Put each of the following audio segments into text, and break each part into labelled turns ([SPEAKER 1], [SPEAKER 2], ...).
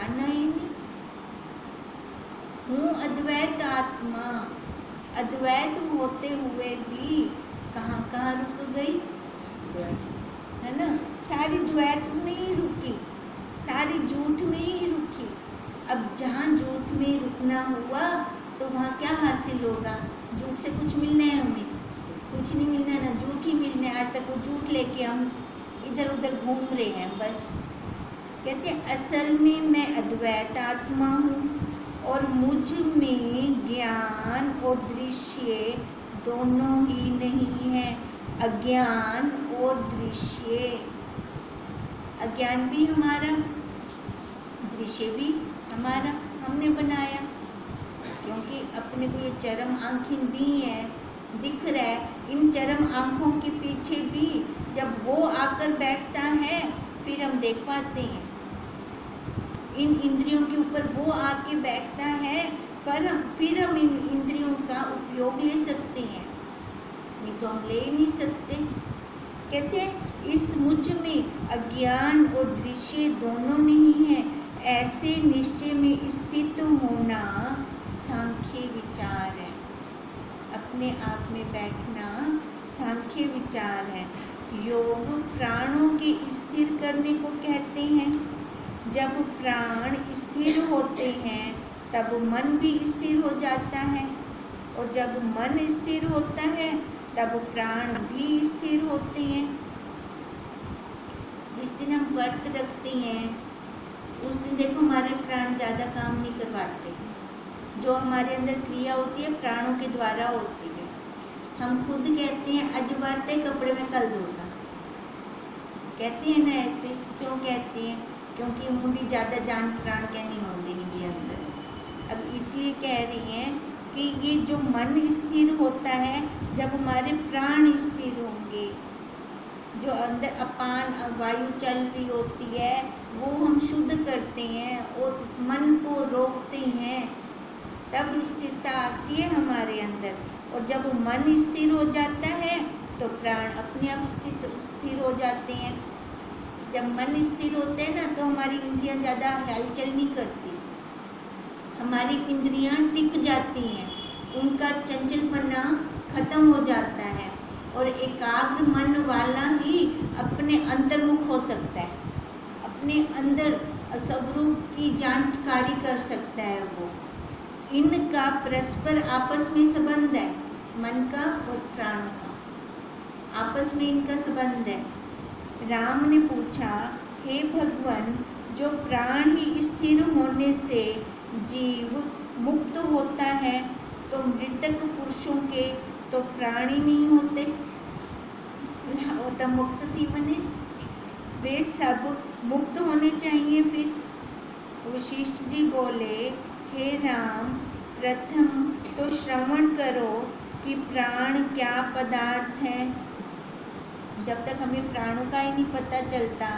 [SPEAKER 1] जाना ही नहीं। हूँ अद्वैत आत्मा, अद्वैत होते हुए भी कहाँ कहाँ रुक गई, है ना, सारी द्वैत में ही रुकी, सारी झूठ में ही रुकी। अब जहाँ झूठ में रुकना हुआ तो वहाँ क्या हासिल होगा? झूठ से कुछ मिलना है हमें? कुछ नहीं मिलना है ना, झूठ ही मिलना है। आज तक वो झूठ लेके हम इधर उधर घूम रहे हैं बस। कहते हैं असल में मैं अद्वैत आत्मा हूँ और मुझ में ज्ञान और दृश्य दोनों ही नहीं है। अज्ञान और दृश्य, अज्ञान भी हमारा, दृश्य भी हमारा, हमने बनाया। क्योंकि अपने को ये चरम आँखें दी हैं, दिख रहा है, इन चरम आँखों के पीछे भी जब वो आकर बैठता है फिर हम देख पाते हैं। इन इंद्रियों के ऊपर वो आके बैठता है पर फिर हम इन इंद्रियों का उपयोग ले सकते हैं, नहीं तो हम ले नहीं सकते। कहते हैं इस मुझ में अज्ञान और दृश्य दोनों नहीं है, ऐसे निश्चय में स्थित होना सांख्य विचार है। अपने आप में बैठना सांख्य विचार है। योग प्राणों के स्थिर करने को कहते हैं। जब प्राण स्थिर होते हैं तब मन भी स्थिर हो जाता है, और जब मन स्थिर होता है तब प्राण भी स्थिर होते हैं। जिस दिन हम व्रत रखते हैं उस दिन देखो हमारे प्राण ज़्यादा काम नहीं करवाते। जो हमारे अंदर क्रिया होती है प्राणों के द्वारा होती है। हम खुद कहते हैं आज व्रत है, कपड़े में कल डोसा, कहते हैं ना ऐसे। क्यों कहते हैं? क्योंकि उनकी ज़्यादा जान प्राण क्या नहीं होती इनके अंदर। अब इसलिए कह रही हैं कि ये जो मन स्थिर होता है, जब हमारे प्राण स्थिर होंगे, जो अंदर अपान वायु चल रही होती है वो हम शुद्ध करते हैं और मन को रोकते हैं, तब स्थिरता आती है हमारे अंदर। और जब मन स्थिर हो जाता है तो प्राण अपने आप स्थिर हो जाते हैं। जब मन स्थिर होते हैं ना तो हमारी इंद्रियां ज़्यादा हलचल नहीं करती, हमारी इंद्रियां टिक जाती हैं, उनका चंचलपना खत्म हो जाता है और एकाग्र मन वाला ही अपने अंतर्मुख हो सकता है, अपने अंदर स्वरूप की जानकारी कर सकता है वो। इनका परस्पर आपस में संबंध है, मन का और प्राण का आपस में इनका संबंध है। राम ने पूछा, हे भगवान, जो प्राण ही स्थिर होने से जीव मुक्त होता है तो मृतक पुरुषों के तो प्राण ही नहीं होते, वो तो मुक्त थी बने, वे सब मुक्त होने चाहिए। फिर वशिष्ठ जी बोले, हे राम, प्रथम तो श्रवण करो कि प्राण क्या पदार्थ है। जब तक हमें प्राणों का ही नहीं पता चलता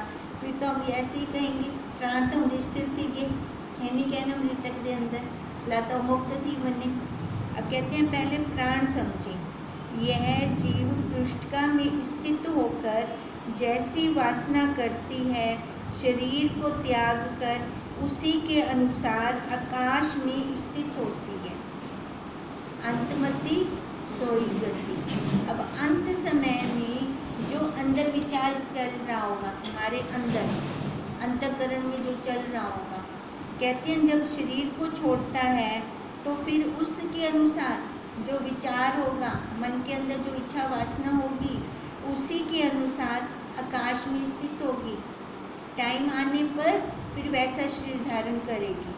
[SPEAKER 1] फिर तो हम ऐसे ही कहेंगे प्राण तो हम स्थिर थी गए, है नहीं कहना मृतक के अंदर ला तो मुक्त थी बने। अब कहते हैं पहले प्राण समझें। यह जीव पृष्ठका में स्थित होकर जैसी वासना करती है, शरीर को त्याग कर उसी के अनुसार आकाश में स्थित होती है। अंतमति सोई गति। अब अंत समय में जो अंदर विचार चल रहा होगा, हमारे अंदर अंतःकरण में जो चल रहा होगा, कहते हैं जब शरीर को छोड़ता है तो फिर उसके अनुसार जो विचार होगा, मन के अंदर जो इच्छा वासना होगी, उसी के अनुसार आकाश में स्थित होगी। टाइम आने पर फिर वैसा शरीर धारण करेगी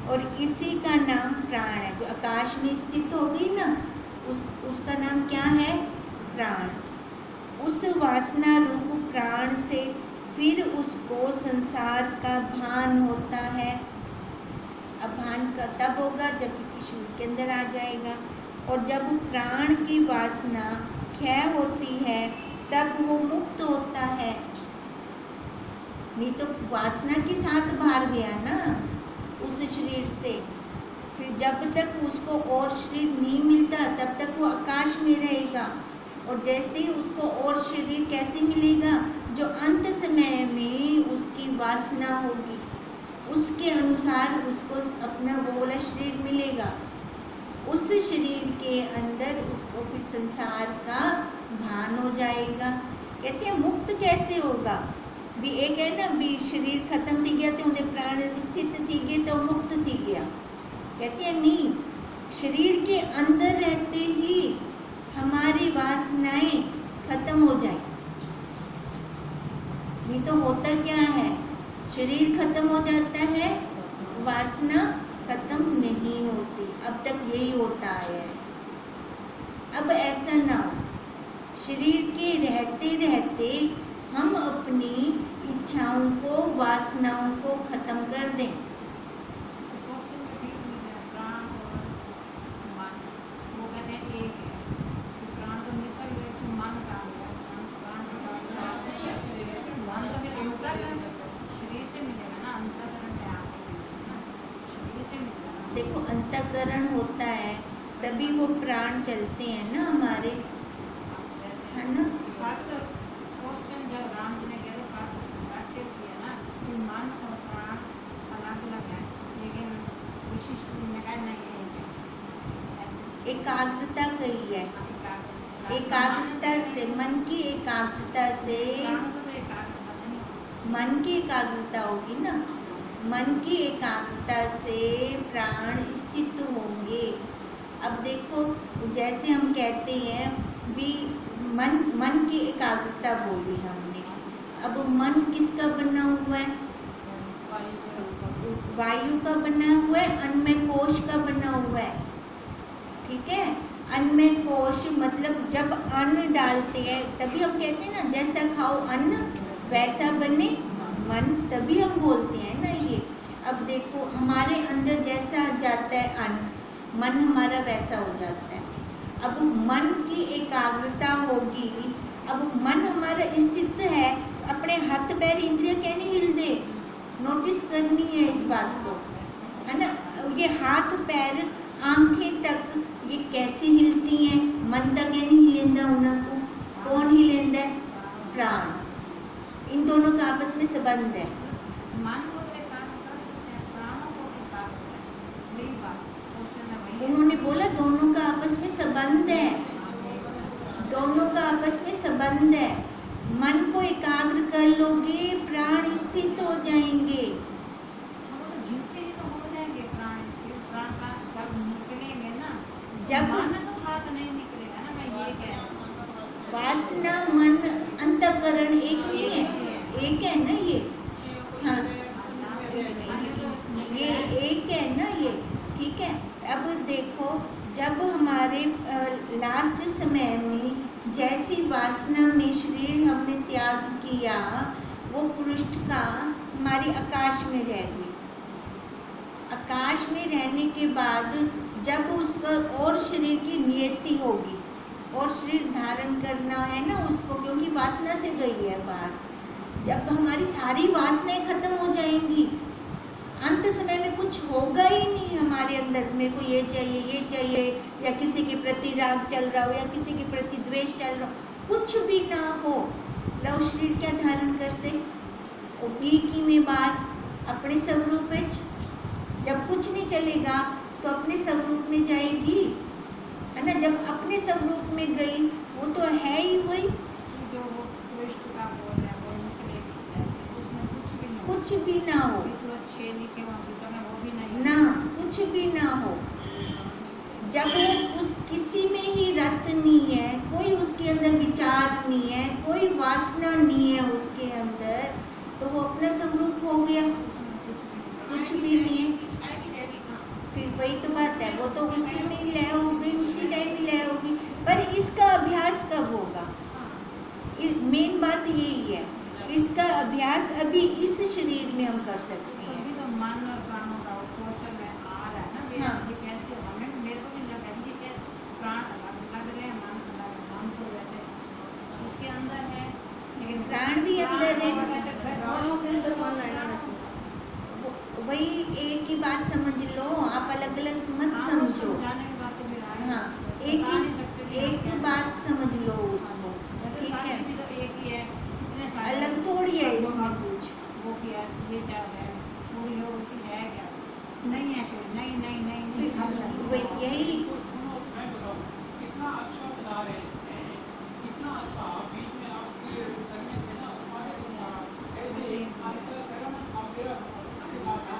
[SPEAKER 1] और इसी का नाम प्राण है। जो आकाश में स्थित होगी ना उसका नाम क्या है? प्राण। उस वासना रूप प्राण से फिर उसको संसार का भान होता है। अब भान का तब होगा जब किसी शरीर के अंदर आ जाएगा, और जब प्राण की वासना क्षय होती है तब वो मुक्त होता है। नहीं तो वासना के साथ बाहर गया ना उस शरीर से, फिर जब तक उसको और शरीर नहीं मिलता तब तक वो आकाश में रहेगा। और जैसे ही उसको और शरीर कैसे मिलेगा? जो अंत समय में उसकी वासना होगी, उसके अनुसार उसको अपना वो वाला शरीर मिलेगा। उस शरीर के अंदर उसको फिर संसार का भान हो जाएगा। कहते हैं मुक्त कैसे होगा? भी एक है ना, भी शरीर खत्म थी गया तो उनके प्राण स्थित थी गए तो मुक्त थी गया। कहते हैं नहीं, शरीर के अंदर रहते ही हमारी वासनाएं खत्म हो जाए। नहीं तो होता क्या है, शरीर खत्म हो जाता है, वासना खत्म नहीं होती। अब तक यही होता है। अब ऐसा ना हो, शरीर के रहते रहते हम अपनी इच्छाओं को, वासनाओं को खत्म कर दें। देखो अंतःकरण होता है तभी वो प्राण चलते हैं ना हमारे, है ना। एकाग्रता कही है, एकाग्रता से, मन की एकाग्रता से, मन की एकाग्रता होगी ना, मन की एकाग्रता से प्राण स्थित होंगे। अब देखो जैसे हम कहते हैं भी मन की एकाग्रता बोली हमने। अब मन किसका बना हुआ है? वायु का बना हुआ है, अन्नमय कोश का बना हुआ है। ठीक है, अन्नमय कोश मतलब जब अन्न डालते हैं तभी हम कहते हैं ना, जैसा खाओ अन्न वैसा बने मन, तभी हम बोलते हैं ना ये। अब देखो हमारे अंदर जैसा जाता है अन्न, मन हमारा वैसा हो जाता है। अब मन की एकाग्रता होगी। अब मन हमारा स्थित है, अपने हाथ पैर इंद्रिय कहने हिल दे, नोटिस करनी है इस बात को, है ना। ये हाथ पैर आंखें तक ये कैसे हिलती हैं? मन तक नहीं हिलेंदा उनको, कौन हिलेंदा? प्राण। इन दोनों का आपस में संबंध है। उन्होंने बोला दोनों का आपस में संबंध है, दोनों का आपस में संबंध है। मन को एकाग्र कर लोगे, प्राण स्थित हो जाएंगे। जब साथ नहीं निकलेगा ना, मैं ये कह रहा हूँ। वासना मन अंतःकरण एक नहीं है, एक है ना ये। हाँ, ये एक है ना ये, ठीक है। अब देखो जब हमारे लास्ट समय में जैसी वासना में शरीर हमने त्याग किया, वो पृष्ठ का हमारी आकाश में रह गई। आकाश में रहने के बाद जब उसका और शरीर की नियति होगी और शरीर धारण करना है ना उसको, क्योंकि वासना से गई है बाहर। जब हमारी सारी वासनाएं खत्म हो जाएंगी, अंत समय में कुछ होगा ही नहीं हमारे अंदर, मेरे को ये चाहिए, या किसी के प्रति राग चल रहा हो या किसी के प्रति द्वेष चल रहा हो, कुछ भी ना हो। लव शरीर क्या धारण कर से होगी कि में बार अपने स्वरूप में, जब कुछ नहीं चलेगा तो अपने स्वरूप में जाएगी, है ना। जब अपने स्वरूप में गई वो तो है ही वही, जो वो का बोल रहे हैं वो निकलेगी, कुछ भी ना हो, ना कुछ भी ना हो। जब उस किसी में ही रत नहीं है, कोई उसके अंदर विचार नहीं है, कोई वासना नहीं है उसके अंदर, तो वो अपना स्वरूप हो गया, कुछ भी नहीं है। फिर वही तो बात है, वो तो उसी में ही लय हो गई, उसी टाइम ही लय होगी। पर इसका अभ्यास कब होगा? मेन बात यही है, इसका अभ्यास अभी इस शरीर में हम कर सकते हैं। अभी तो मन और प्राणों का कौशल में आ रहा है ना। हाँ। कैसे हमें, मेरे को भी लगा कि प्राण अलग लग रहे हैं, मन अलग है, मन तो वैसे इसके अंदर है, लेकिन प्राण भी अंदर है, प्राणों के अंदर मन है ना। वही एक ही बात समझ लो, आप अलग अलग मत समझो। हाँ, एक ही बात समझ लो उसको, ठीक है। अलग थोड़ी है इसमें कुछ। वो क्या, ये क्या है, वो लोग
[SPEAKER 2] नहीं ऐसे नहीं नहीं नहीं
[SPEAKER 1] यही
[SPEAKER 3] कितना अच्छा बता रहे हैं, कितना अच्छा बीच में आपके करने से ना हमारे ऐसे आपका कर्म आप मेरा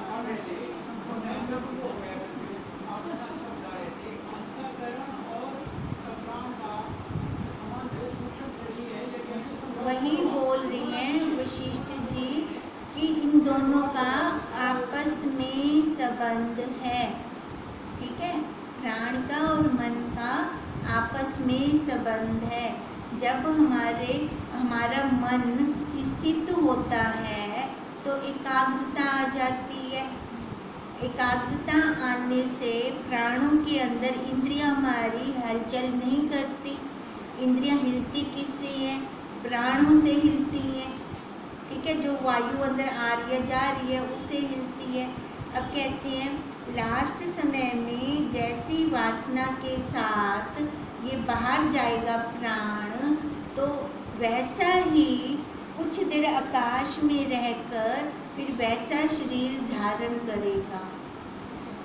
[SPEAKER 3] पढ़ रहे थे और मैं बिल्कुल हो गया आप इतना अच्छा बता रहे थे। अंतःकरण और प्राण का संबंध सूक्ष्म शरीर है, ये कहने से
[SPEAKER 1] वही बोल रही हैं वशिष्ठ जी कि इन दोनों का आपस में संबंध है। ठीक है, प्राण का और मन का आपस में संबंध है। जब हमारा मन स्थित होता है तो एकाग्रता आ जाती है। एकाग्रता आने से प्राणों के अंदर इंद्रियां हमारी हलचल नहीं करती। इंद्रियां हिलती किससे हैं? प्राणों से हिलती हैं। ठीक है, जो वायु अंदर आ रही है जा रही है उससे हिलती है। अब कहते हैं लास्ट समय में जैसी वासना के साथ ये बाहर जाएगा प्राण, तो वैसा ही कुछ देर आकाश में रहकर फिर वैसा शरीर धारण करेगा।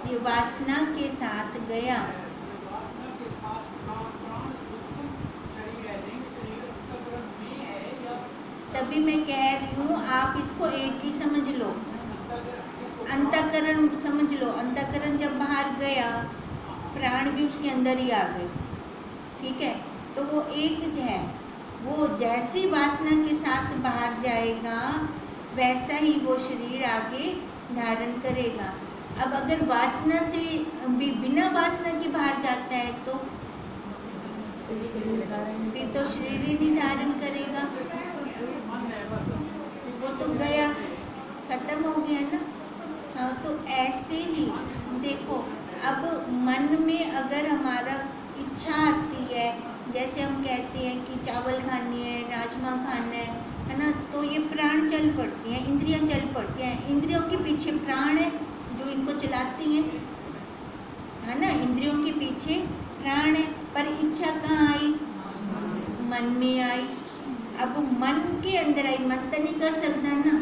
[SPEAKER 1] ये वासना के साथ गया,
[SPEAKER 3] वासना के साथ प्राण सूक्ष्म शरीर है, लिंग शरीर अंतःकरण में है या
[SPEAKER 1] तभी मैं कह रही हूँ आप इसको एक ही समझ लो। अंतःकरण समझ लो, अंतःकरण जब बाहर गया प्राण भी उसके अंदर ही आ गए। ठीक है, तो वो एक है। वो जैसी वासना के साथ बाहर जाएगा वैसा ही वो शरीर आगे धारण करेगा। अब अगर वासना से भी बिना वासना के बाहर जाता है तो फिर तो शरीर ही नहीं धारण करेगा, वो तो गया, खत्म हो गया ना। हाँ, तो ऐसे ही देखो, अब मन में अगर हमारा इच्छा आती है, जैसे हम कहते हैं कि चावल खानी है, राजमा खाना है ना, तो ये प्राण चल पड़ती हैं, इंद्रियां चल पड़ती हैं। इंद्रियों के पीछे प्राण है जो इनको चलाती हैं, है ना। इंद्रियों के पीछे प्राण है, पर इच्छा कहाँ आई? मन में आई। अब मन के अंदर आई, मन तो नहीं कर सकता ना,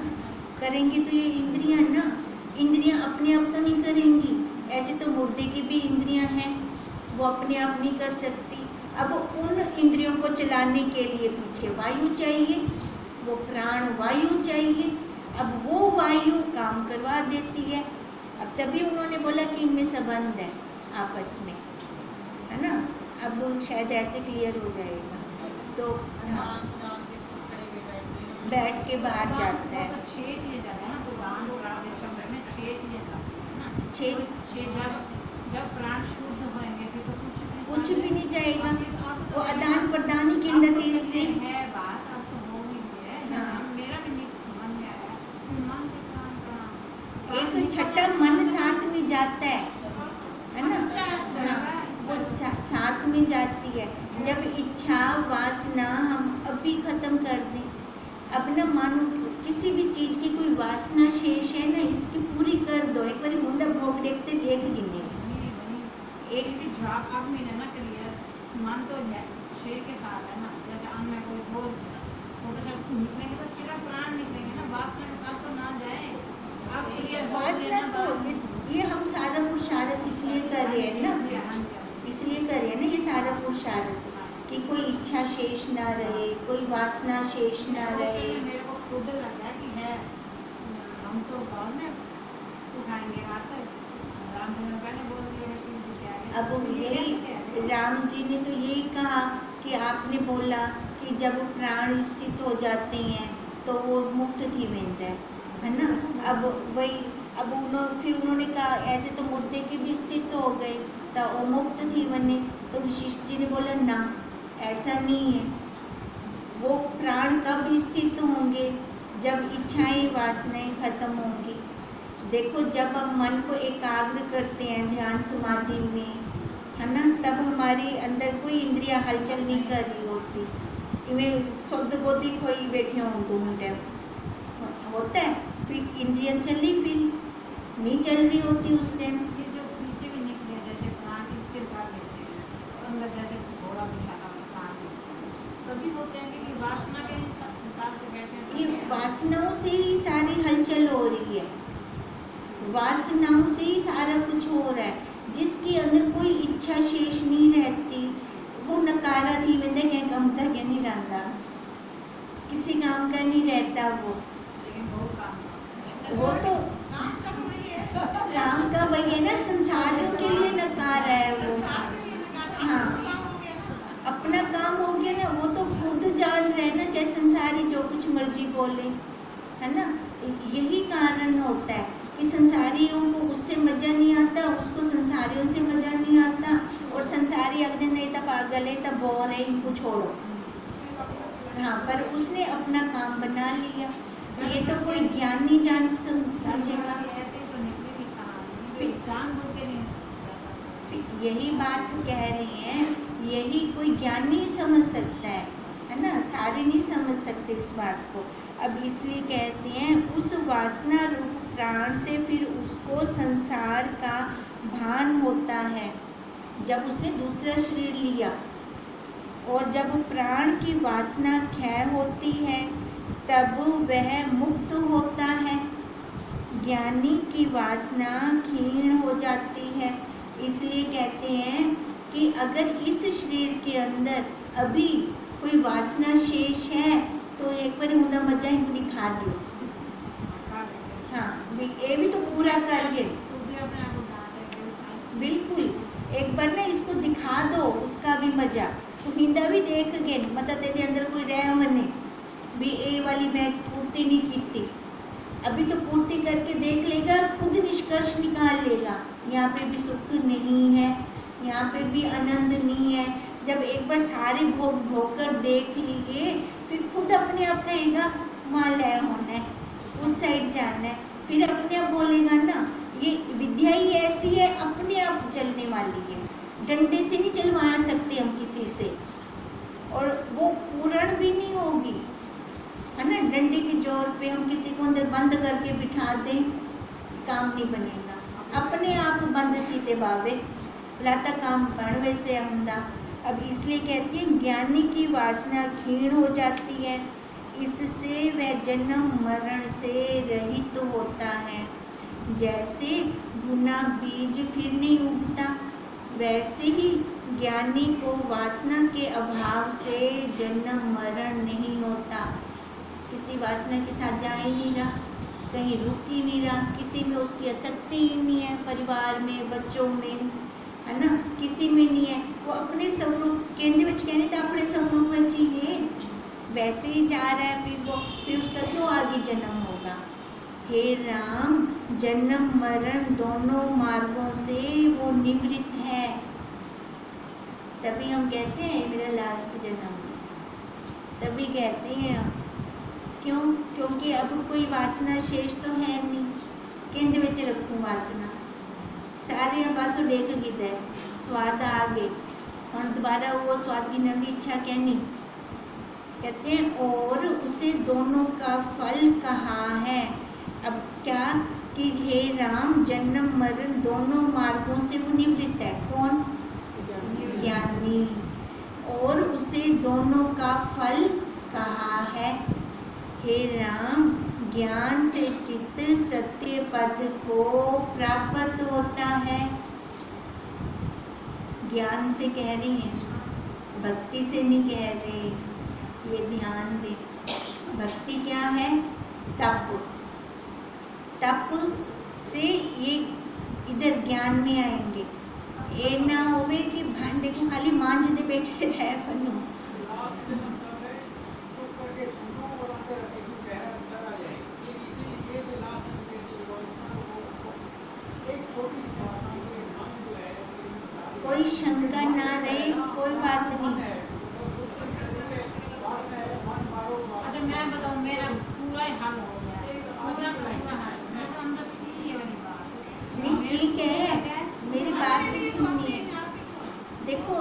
[SPEAKER 1] करेंगी तो ये इंद्रियां ना। इंद्रियां अपने आप तो नहीं करेंगी, ऐसे तो मुर्दे की भी इंद्रियां हैं, वो अपने आप नहीं कर सकती। अब उन इंद्रियों को चलाने के लिए पीछे वायु चाहिए, वो प्राण वायु चाहिए। अब वो वायु काम करवा देती है। अब तभी उन्होंने बोला कि इनमें संबंध है आपस में, है ना। अब शायद ऐसे क्लियर हो जाएगा। तो हाँ, बैठ के बाहर जाता है।
[SPEAKER 2] छेद ले जाता है ना, भगवान समय में छेद ले जाता है ना।
[SPEAKER 1] छेद
[SPEAKER 2] जब प्राण शुद्ध होंगे फिर तो
[SPEAKER 1] कुछ भी नहीं जाएगा, वो आदान प्रदान ही केंद्र से
[SPEAKER 2] है बात। अब तो हो ही है।
[SPEAKER 1] हाँ।
[SPEAKER 2] मेरा भी मन में आया, मन के प्राण
[SPEAKER 1] एक छठा मन साथ में जाता है ना। हाँ, वो साथ में जाती है। जब इच्छा वासना हम अभी खत्म कर दें, अपना मानो किसी भी चीज की कोई वासना शेष है ना, इसकी पूरी कर दो। एक बार मुंडा भोग देखते एक गिने
[SPEAKER 2] एक भी जॉब अब मैंने ना करिए, मन तो शरीर के साथ है ना। जैसे अन्न में कोई बोल तो जब निकलेंगे तो सिर्फ प्राण निकलेंगे ना, वासना के साथ तो ना जाए। अब ये
[SPEAKER 1] वासना तो ये हम सारा पुरुषार्थ इसलिए कर रहे हैं ना, इसलिए कर रहे हैं ना ये सारा पुरुषार्थ कि कोई इच्छा शेष ना रहे, कोई वासना शेष ना रहे।
[SPEAKER 2] मेरे को खुद लगा कि है हम तो गाँव में उठाएंगे आकर राम जी ने पहले बोल दिया है।
[SPEAKER 1] अब यही राम जी ने तो यही कहा कि आपने बोला कि जब प्राण स्थित हो जाते हैं तो वो मुक्त थी वेंद है ना। अब वही अब उन्होंने कहा ऐसे तो मुर्दे के भी स्थित हो गए तो वो मुक्त थी बने। तो वशिष्ठ जी ने बोला ना, ऐसा नहीं है। वो प्राण कब स्थित होंगे? जब इच्छाएं वासनाएं खत्म होंगी। देखो, जब हम मन को एकाग्र करते हैं ध्यान समाधि में, है ना, तब हमारे अंदर कोई इंद्रियां हलचल नहीं कर रही होती। इवें शुद्ध बोधी खोई बैठे हों दोनों टाइम होता है, फिर इंद्रियां चली फिर नहीं चल रही होती उस टाइम।
[SPEAKER 2] जो पीछे भी निकले जैसे प्राण स्थिर कर लेते हैं अंदर, जैसे घोड़ा बिठाना प्राण तभी होते हैं कि वासना के हिसाब से बैठे हैं।
[SPEAKER 1] ये वासनाओं से ही सारी हलचल हो रही है। वासनाओं से ही सारा कुछ हो रहा है। जिसके अंदर कोई इच्छा शेष नहीं रहती, वो नकारा थी वेंदे क्या काम था क्या नहीं रहता, किसी काम का नहीं रहता
[SPEAKER 2] लेकिन बहुत काम
[SPEAKER 1] वो तो राम का वही है ना, संसारियों के लिए नकार है वो। हाँ, अपना काम हो गया ना, वो तो खुद जान रहे ना, चाहे संसारी जो कुछ मर्जी बोले, है ना। यही कारण होता है कि संसारियों को उससे मजा नहीं आता, उसको संसारियों से मजा नहीं आता, और संसारी अगले नहीं था पागल है, तब बोर है, इनको छोड़ो। हाँ, पर उसने अपना काम बना लिया। ये तो कोई ज्ञान नहीं जान समझेगा।
[SPEAKER 2] ऐसे तो निकलेगी कहानी, जानबूझ के नहीं जाता।
[SPEAKER 1] यही बात कह रही हैं, यही कोई ज्ञान नहीं समझ सकता है ना, सारे नहीं समझ सकते इस बात को। अब इसलिए कहते हैं उस वासना रूप प्राण से फिर उसको संसार का भान होता है जब उसने दूसरा शरीर लिया, और जब प्राण की वासना क्षय होती है तब वह मुक्त होता है। ज्ञानी की वासना क्षीण हो जाती है। इसलिए कहते हैं कि अगर इस शरीर के अंदर अभी कोई वासना शेष है तो एक बार मुद्दा मजा ही दिखा दो। हाँ, ये भी तो पूरा कर गए, बिल्कुल। एक बार ना इसको दिखा दो, उसका भी मजा तो हिंदा भी देख गए, मतलब तेरे अंदर कोई रह मने भी ए वाली मैं पूर्ति नहीं की थी, अभी तो पूर्ति करके देख लेगा, खुद निष्कर्ष निकाल लेगा, यहाँ पे भी सुख नहीं है, यहाँ पे भी आनंद नहीं है। जब एक बार सारे भोग भोग कर देख लिए, फिर खुद अपने आप कहेगा वहाँ लय होना है, उस साइड जाना है, फिर अपने आप बोलेगा ना। ये विद्या ही ऐसी है, अपने आप चलने वाली है, डंडे से नहीं चलवा सकते हम किसी से, और वो पूर्ण भी नहीं होगी, है ना। डंडे के जोर पे हम किसी को अंदर बंद करके बिठा दें, काम नहीं बनेगा। अपने आप बंद थी बाबे लाता काम बन वैसे हमदा। अब इसलिए कहती है ज्ञानी की वासना क्षीण हो जाती है, इससे वह जन्म मरण से रहित होता है। जैसे भुना बीज फिर नहीं उगता, वैसे ही ज्ञानी को वासना के अभाव से जन्म मरण नहीं होता। किसी वासना के साथ जा ही नहीं रहा, कहीं रुक ही नहीं रहा, किसी में उसकी आसक्ति ही नहीं है, परिवार में, बच्चों में, है ना, किसी में नहीं है। वो अपने स्वरूप कहने विच कहने तो अपने स्वरूप में ही है, वैसे ही जा रहा है, फिर उसका क्यों आगे जन्म होगा। हे राम, जन्म मरण दोनों मार्गों से वो निवृत्त है। तभी हम कहते हैं मेरा लास्ट जन्म, तभी कहते हैं। क्यों? क्योंकि अब कोई वासना शेष तो है नहीं, केंद्र विच रखूँ वासना, सारे पासों देख गए, स्वाद आ गए, और दोबारा वो स्वाद की नंदी इच्छा क्या नहीं। कहते हैं और उसे दोनों का फल कहा है। अब क्या कि हे राम, जन्म मरण दोनों मार्गों से वो निवृत्त है। कौन? ज्ञानी। और उसे दोनों का फल कहा है। हे राम, ज्ञान से चित्त सत्य पद को प्राप्त होता है। ज्ञान से कह रही हैं, भक्ति से नहीं कह रहे, ये ध्यान दे। भक्ति क्या है? तप। तप से ये इधर ज्ञान में आएंगे। ये ना होवे कि भांडे को खाली मांझते बैठे रहे बनो। कोई शंका ना रहे, कोई बात नहीं।
[SPEAKER 2] अच्छा मैं बताऊँ, मेरा पूरा ही हाल हो गया, पूरा हाल, मैं तो अंदर थी ये वाली बात।
[SPEAKER 1] नहीं ठीक है, मेरी बात भी सुनिए। देखो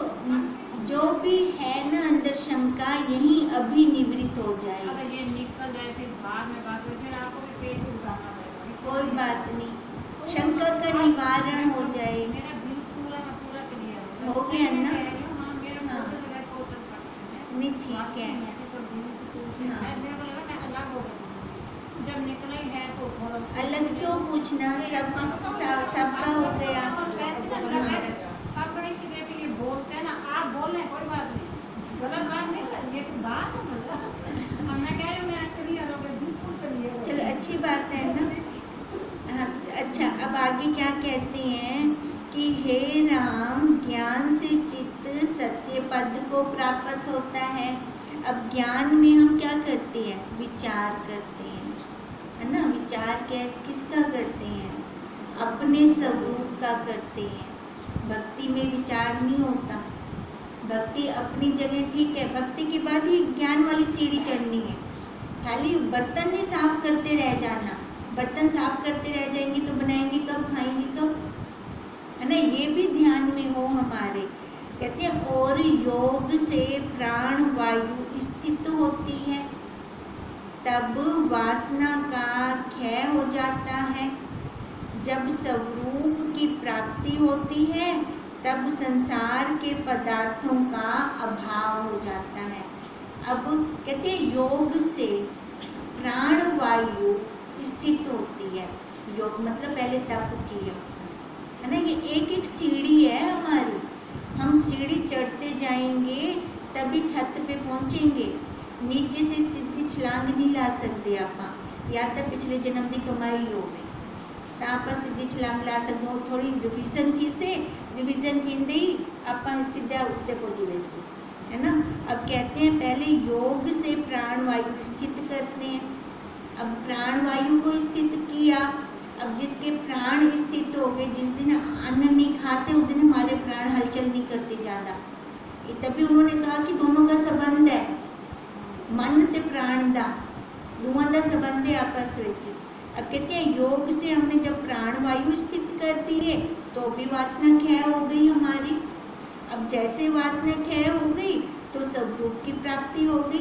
[SPEAKER 1] जो भी है ना अंदर शंका, यही अभी निवृत्त हो जाएगी।
[SPEAKER 2] अगर ये निकल जाए फिर बाद में बात हो, फिर आपको भी पेट उठाना पड़ेगा।
[SPEAKER 1] कोई बात नहीं, शंका का निवारण हो जाए।
[SPEAKER 2] मेरा बिल पूरा का पूरा क्लियर
[SPEAKER 1] हो गया ना?
[SPEAKER 2] हाँ, मेरा
[SPEAKER 1] हाँ।
[SPEAKER 2] मोटर लगा पोषण करते हैं।
[SPEAKER 1] नहीं ठीक है।
[SPEAKER 2] मैं तो बिल से पूछ रही
[SPEAKER 1] हाँ।
[SPEAKER 2] है, मेरे को लगा मैं अलग हो गई। जब निकला ही है तो थोड़ा
[SPEAKER 1] अलग क्यों पूछना, सबका हो गया।
[SPEAKER 2] सबका इसीलिए भी ये बोलते हैं ना, आप बोल रहे हैं कोई बात नहीं, गलत बात नहीं कर, ये तो बात है मतलब। अब मैं कह रही हूँ मेरा क्लियर हो गया, बिल्कुल क्लियर हो गया।
[SPEAKER 1] चलो अच्छी बात है ना। हाँ, अच्छा अब आगे क्या कहते हैं कि हे राम, ज्ञान से चित्त सत्य पद को प्राप्त होता है। अब ज्ञान में हम क्या करते हैं, विचार करते हैं, है ना। विचार किसका करते हैं, अपने स्वरूप का करते हैं। भक्ति में विचार नहीं होता, भक्ति अपनी जगह ठीक है, भक्ति के बाद ही ज्ञान वाली सीढ़ी चढ़नी है। खाली बर्तन नहीं साफ करते रह जाना, बर्तन साफ करते रह जाएंगे तो बनाएंगे कब, खाएंगे कब, है ना। ये भी ध्यान में हो हमारे। कहते हैं और योग से प्राण वायु स्थित होती है, तब वासना का क्षय हो जाता है। जब स्वरूप की प्राप्ति होती है तब संसार के पदार्थों का अभाव हो जाता है। अब कहते हैं योग से प्राण वायु स्थित होती है। योग मतलब पहले तप किया, है ना। ये एक एक सीढ़ी है हमारी, हम सीढ़ी चढ़ते जाएंगे तभी छत पे पहुंचेंगे। नीचे से सीधी छलांग नहीं ला सकते आप, या तो पिछले जन्म की कमाई हो गई तो आप सीधी छलांग ला सकते हो। थोड़ी रिविजन थी से रिविजन थी नहीं, आप सीधा उठते पौधी वैसे, है ना। अब कहते हैं पहले योग से प्राण वायु स्थित करते हैं। अब प्राण वायु को स्थित किया, अब जिसके प्राण स्थित हो गए, जिस दिन अन्न नहीं खाते उस दिन हमारे प्राण हलचल नहीं करते ज़्यादा। तभी उन्होंने कहा कि दोनों का संबंध है, मन ते प्राण का दोनों का संबंध है आपस में। अब कहते हैं योग से हमने जब प्राण वायु स्थित कर दी है तो भी वासना क्षय हो गई हमारी। अब जैसे वासना क्षय हो गई तो स्वरूप की प्राप्ति हो गई,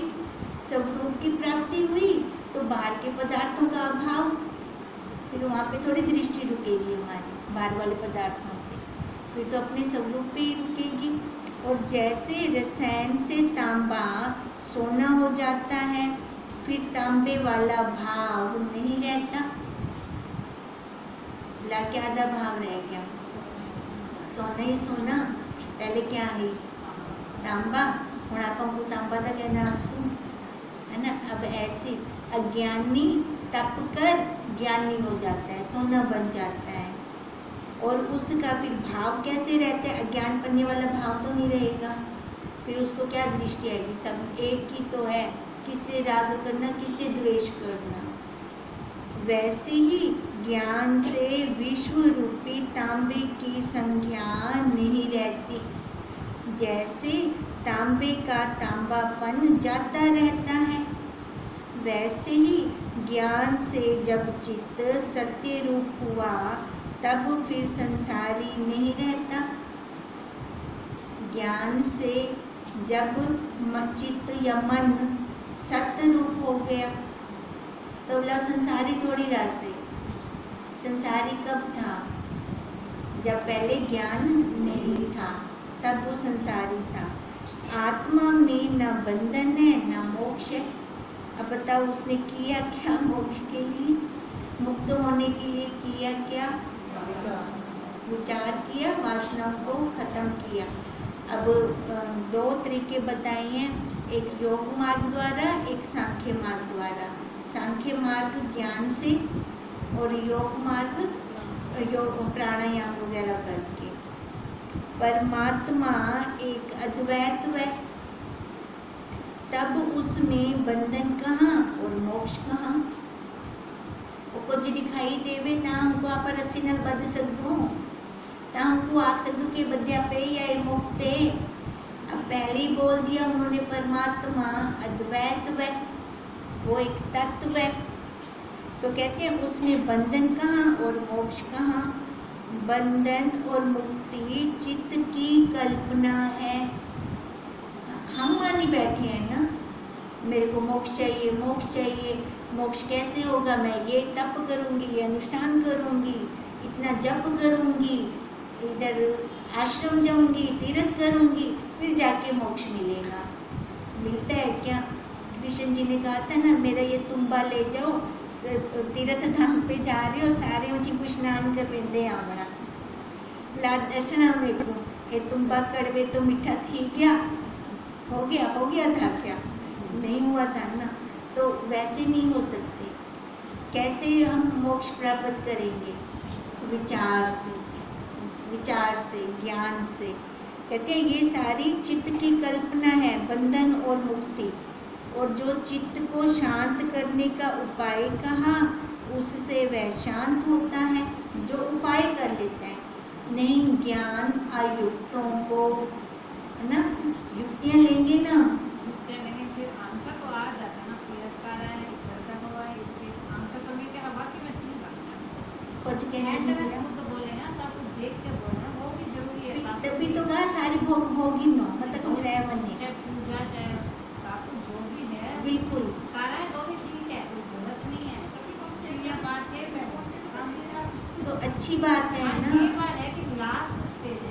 [SPEAKER 1] स्वरूप की प्राप्ति हुई तो बाहर के पदार्थों का अभाव, फिर वहाँ पे थोड़ी दृष्टि रुकेगी हमारी बाहर वाले पदार्थों पे, फिर तो अपने स्वरूप पे ही रुकेगी। और जैसे रसायन से तांबा सोना हो जाता है, फिर तांबे वाला भाव नहीं रहता। ला क्या आधा भाव रह गया, सोना ही सोना, पहले क्या है तांबा, और आपको तांबा का कहना आप सुन, है ना। अब ऐसे अज्ञानी तप कर ज्ञानी हो जाता है, सोना बन जाता है। और उसका फिर भाव कैसे रहता है, अज्ञान करने वाला भाव तो नहीं रहेगा, फिर उसको क्या दृष्टि आएगी, सब एक ही तो है, किससे राग करना किससे द्वेष करना। वैसे ही ज्ञान से विश्व रूपी तांबे की संख्या नहीं रहती। जैसे तांबे का तांबापन जाता रहता है, वैसे ही ज्ञान से जब चित्त सत्य रूप हुआ तब फिर संसारी नहीं रहता। ज्ञान से जब चित्त या मन सत्य रूप हो गया तो बोला संसारी थोड़ी रास्ते। संसारी कब था, जब पहले ज्ञान नहीं था तब वो संसारी था। आत्मा में न बंधन है न मोक्ष है। अब बताओ उसने किया क्या मोक्ष के लिए, मुक्त होने के लिए किया क्या, विचार किया, वासनाओं को खत्म किया। अब दो तरीके बताए हैं, एक योग मार्ग द्वारा, एक सांख्य मार्ग द्वारा। सांख्य मार्ग ज्ञान से और योग मार्ग योग प्राणायाम वगैरह करके। परमात्मा एक अद्वैत है, तब उसमें बंधन कहाँ और मोक्ष कहाँ। वो कुछ दिखाई देवे ना हमको आप रस्सी न बद सकूँ, ना हमको आख सकूँ कि बद्या पे या मुक्ते। अब पहले ही बोल दिया उन्होंने, परमात्मा अद्वैत है, वो एक तत्व है। तो कहते हैं उसमें बंधन कहाँ और मोक्ष कहाँ। बंधन और मुक्ति चित्त की कल्पना है। हम मानी बैठे हैं ना, मेरे को मोक्ष चाहिए, मोक्ष चाहिए। मोक्ष कैसे होगा, मैं ये तप करूँगी, ये अनुष्ठान करूँगी, इतना जप करूँगी, इधर आश्रम जाऊँगी, तीर्थ करूँगी, फिर जाके मोक्ष मिलेगा। मिलता है क्या, कृष्ण जी ने कहा था ना, मेरा ये तुम्बा ले जाओ, तीर्थ धाम पे जा रहे हो, सारे मुझे को स्नान कर वेंदे आवना लाड दर्शना मेरे को, ये तुम्बा कड़वे तो मीठा थी गया, हो गया था क्या? नहीं हुआ था ना। तो वैसे नहीं हो सकते। कैसे हम मोक्ष प्राप्त करेंगे? विचार से, ज्ञान से। कहते हैं ये सारी चित्त की कल्पना है, बंधन और मुक्ति। और जो चित्त को शांत करने का उपाय कहा, उससे वह शांत होता है जो उपाय कर लेता है। नहीं ज्ञान आयुक्तों को, है ना, युक्तियाँ लेंगे ना,
[SPEAKER 2] युक्तियाँ लेंगे, फिर आंसर तो आ जाता है ना, तिरस्कार है, इधर का हुआ है, फिर आंसर तो मिल गया। बाकी मैं ठीक बात है,
[SPEAKER 1] कुछ कहने
[SPEAKER 2] मैं
[SPEAKER 1] नहीं
[SPEAKER 2] तेरा
[SPEAKER 1] दिया।
[SPEAKER 2] खुद बोले ना, सब कुछ देख के बोलना वो भी जरूरी है।
[SPEAKER 1] तभी तो कहा सारी भोगी नो, मतलब कुछ रह बने।
[SPEAKER 2] चाहे पूजा चाहे काकू जो भी है,
[SPEAKER 1] बिल्कुल
[SPEAKER 2] सारा है तो भी ठीक है, कोई गलत नहीं है। ये बात है मैं
[SPEAKER 1] तो अच्छी बात है ना।
[SPEAKER 2] ये बात है कि लास्ट स्टेज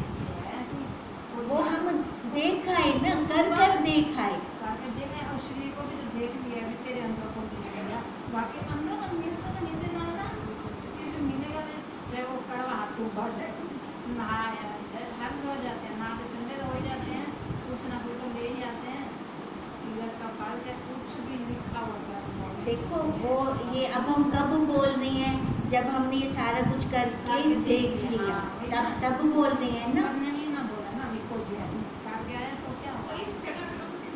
[SPEAKER 2] है कि
[SPEAKER 1] वो हम देखा है ना, कर देखा है।
[SPEAKER 2] करके देखा है, और शरीर को भी तो देख लिया, भी तेरे अंदर को देख लिया। बाकी अंदर तो मिल सकता नहीं ना ना, फिर भी मिलेगा नहीं। चाहे वो कड़वा हाथ तो बस है, नहाया हर हो जाते हैं, नहा के ठंडे तो हो जाते हैं, कुछ ना कुछ तो ले ही जाते हैं। तीरथ का फल क्या कुछ भी लिखा होता है।
[SPEAKER 1] देखो वो ये अब हम कब बोल रहे हैं, जब हमने ये सारा कुछ करके देख लिया, तब बोल रहे हैं ना।
[SPEAKER 2] नहीं ना बोला ना, अभी को जिया करके आया तो क्या होगा?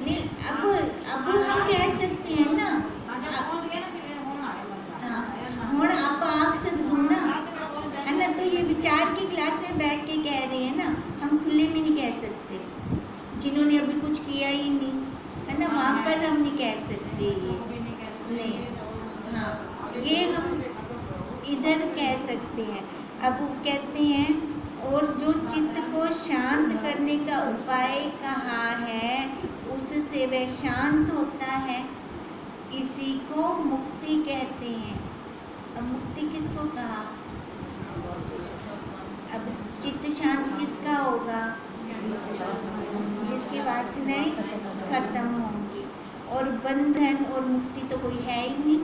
[SPEAKER 1] नहीं अब हम कह सकते हैं ना,
[SPEAKER 2] जब पहुंच गए ना, फिर होना है बंदा।
[SPEAKER 1] हूँ आप आख सकूँ ना, है ना। तो ये विचार की क्लास में बैठ के कह रहे हैं ना, हम खुले में नहीं कह सकते। जिन्होंने अभी कुछ किया ही नहीं, है ना, वहाँ पर हम नहीं कह सकते ये नहीं। हाँ, ये हम इधर कह सकते हैं। अब वो कहते हैं और जो चित्त को शांत करने का उपाय कहा है, उससे वह शांत होता है, इसी को मुक्ति कहते हैं। अब मुक्ति किसको कहा? अब चित्त शांत किसका होगा? जिसकी वासनाएं खत्म होंगी। और बंधन और मुक्ति तो कोई है ही नहीं।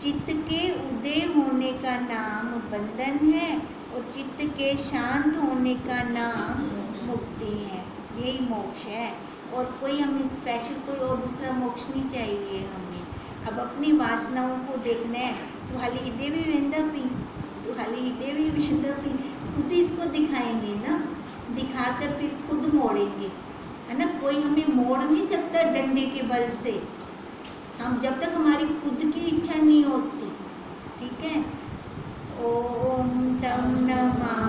[SPEAKER 1] चित्त के उदय होने का नाम बंधन है और चित्त के शांत होने का नाम मुक्ति है। यही मोक्ष है। और कोई हमें स्पेशल कोई और दूसरा मोक्ष नहीं चाहिए हमें। अब अपनी वासनाओं को देखना है तो हाली हिडे भी वेंदा पी खुद इसको दिखाएंगे ना, दिखाकर फिर खुद मोड़ेंगे, है ना। कोई हमें मोड़ नहीं सकता डंडे के बल से, हम जब तक हमारी खुद की इच्छा नहीं होती। ठीक है। ओम तम नमः